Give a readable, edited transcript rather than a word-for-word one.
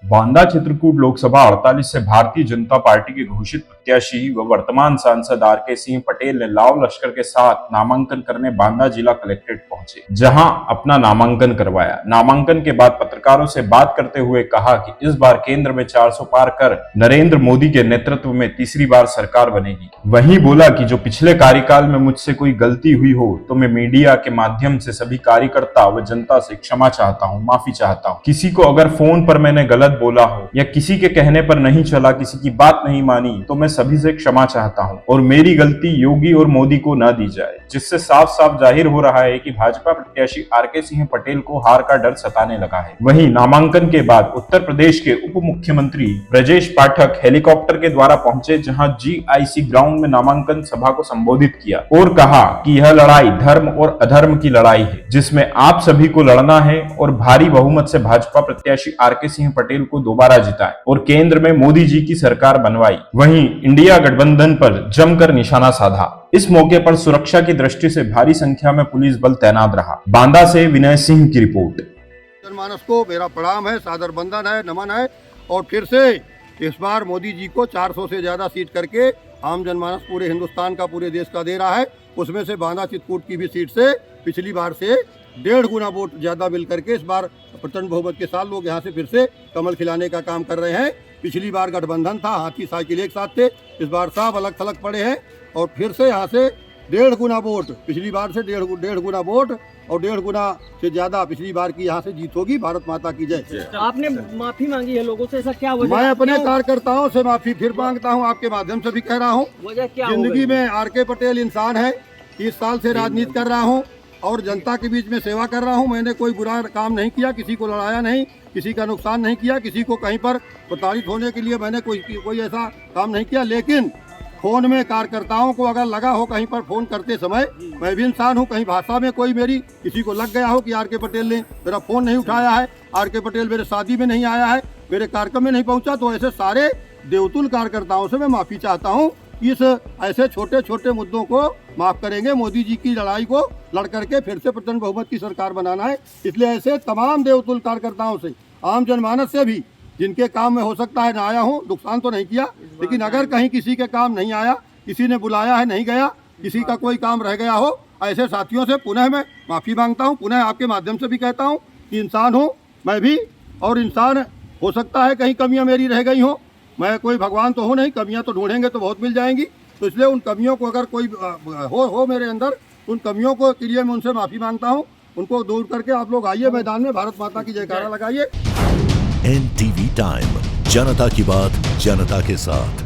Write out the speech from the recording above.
बांदा चित्रकूट लोकसभा 48 से भारतीय जनता पार्टी के घोषित प्रत्याशी व वर्तमान सांसद आर.के. सिंह पटेल ने लाव लश्कर के साथ नामांकन करने बांदा जिला कलेक्ट्रेट पहुंचे, जहां अपना नामांकन करवाया। नामांकन के बाद पत्रकारों से बात करते हुए कहा कि इस बार केंद्र में 400 पार कर नरेंद्र मोदी के नेतृत्व में तीसरी बार सरकार बनेगी। वहीं बोला कि जो पिछले कार्यकाल में मुझसे कोई गलती हुई हो तो मैं मीडिया के माध्यम से सभी कार्यकर्ता व जनता से क्षमा चाहता हूं, माफी चाहता हूं। किसी को अगर फोन पर मैंने गलत बोला हो या किसी के कहने पर नहीं चला, किसी की बात नहीं मानी, तो मैं सभी से क्षमा चाहता हूं और मेरी गलती योगी और मोदी को न दी जाए, जिससे साफ साफ जाहिर हो रहा है कि भाजपा प्रत्याशी आर.के. सिंह पटेल को हार का डर सताने लगा है। वहीं नामांकन के बाद उत्तर प्रदेश के उप मुख्यमंत्री ब्रजेश पाठक हेलीकॉप्टर के द्वारा पहुंचे, जहां GIC ग्राउंड में नामांकन सभा को संबोधित किया और कहा कि यह लड़ाई धर्म और अधर्म की लड़ाई है, जिसमें आप सभी को लड़ना है और भारी बहुमत से भाजपा प्रत्याशी आर.के. सिंह पटेल को दोबारा जिताए और केंद्र में मोदी जी की सरकार बनवाई। वहीं इंडिया गठबंधन पर जमकर निशाना साधा। इस मौके पर सुरक्षा की दृष्टि से भारी संख्या में पुलिस बल तैनात रहा। बांदा से विनय सिंह की रिपोर्ट। जनमानस को मेरा प्रणाम है, सादर बंदन है, नमन है। और फिर से इस बार मोदी जी को 400 से ज्यादा सीट करके आम जनमानस पूरे हिंदुस्तान का, पूरे देश का दे रहा है। उसमें से बांदा चित्रकूट की भी सीट से पिछली बार से 1.5 गुना वोट ज्यादा मिल करके इस बार प्रचंड बहुमत के साथ लोग यहाँ से फिर से कमल खिलाने का काम कर रहे हैं। पिछली बार गठबंधन था, हाथी साइकिल एक साथ थे, इस बार सब अलग थलग पड़े हैं और फिर से यहाँ से 1.5 गुना वोट, पिछली बार से 1.5 गुना वोट और 1.5 गुना से ज्यादा पिछली बार की यहाँ से जीत होगी। भारत माता की जय। आपने माफी मांगी है लोगों से, ऐसा क्या वजह? मैं अपने कार्यकर्ताओं से माफी फिर मांगता हूँ, आपके माध्यम से भी कह रहा हूँ। वजह क्या? जिंदगी में आर.के. पटेल इंसान है। 30 साल से राजनीति कर रहा हूँ और जनता के बीच में सेवा कर रहा हूँ। मैंने कोई बुरा काम नहीं किया, किसी को लड़ाया नहीं, किसी का नुकसान नहीं किया, किसी को कहीं पर प्रताड़ित होने के लिए मैंने कोई ऐसा काम नहीं किया। लेकिन फोन में कार्यकर्ताओं को अगर लगा हो कहीं पर फोन करते समय, मैं भी इंसान हूं, कहीं भाषा में कोई मेरी किसी को लग गया हो कि आर.के. पटेल ने मेरा फोन नहीं उठाया है, आर.के. पटेल मेरे शादी में नहीं आया है, मेरे कार्यक्रम में नहीं पहुंचा, तो ऐसे सारे देवतुल कार्यकर्ताओं से मैं माफी चाहता हूं। इस ऐसे छोटे छोटे मुद्दों को माफ करेंगे। मोदी जी की लड़ाई को लड़ करके फिर से प्रचंड बहुमत की सरकार बनाना है। इसलिए ऐसे तमाम देवतुल कार्यकर्ताओं से, आम जनमानस से भी, जिनके काम में हो सकता है ना आया हूँ, नुकसान तो नहीं किया, लेकिन अगर कहीं किसी के काम नहीं आया, किसी ने बुलाया है नहीं गया, किसी का कोई काम रह गया हो, ऐसे साथियों से पुनः मैं माफ़ी मांगता हूँ। पुनः आपके माध्यम से भी कहता हूँ कि इंसान हूँ मैं भी, और इंसान हो सकता है कहीं कमियाँ मेरी रह गई हों। मैं कोई भगवान तो हो नहीं, कमियाँ तो ढूंढेंगे तो बहुत मिल जाएंगी। तो इसलिए उन कमियों को अगर कोई हो मेरे अंदर, उन कमियों को के लिए मैं उनसे माफ़ी मांगता हूँ। उनको दूर करके आप लोग आइए मैदान में, भारत माता की जयकारा लगाइए। NTV टाइम, जनता की बात जनता के साथ।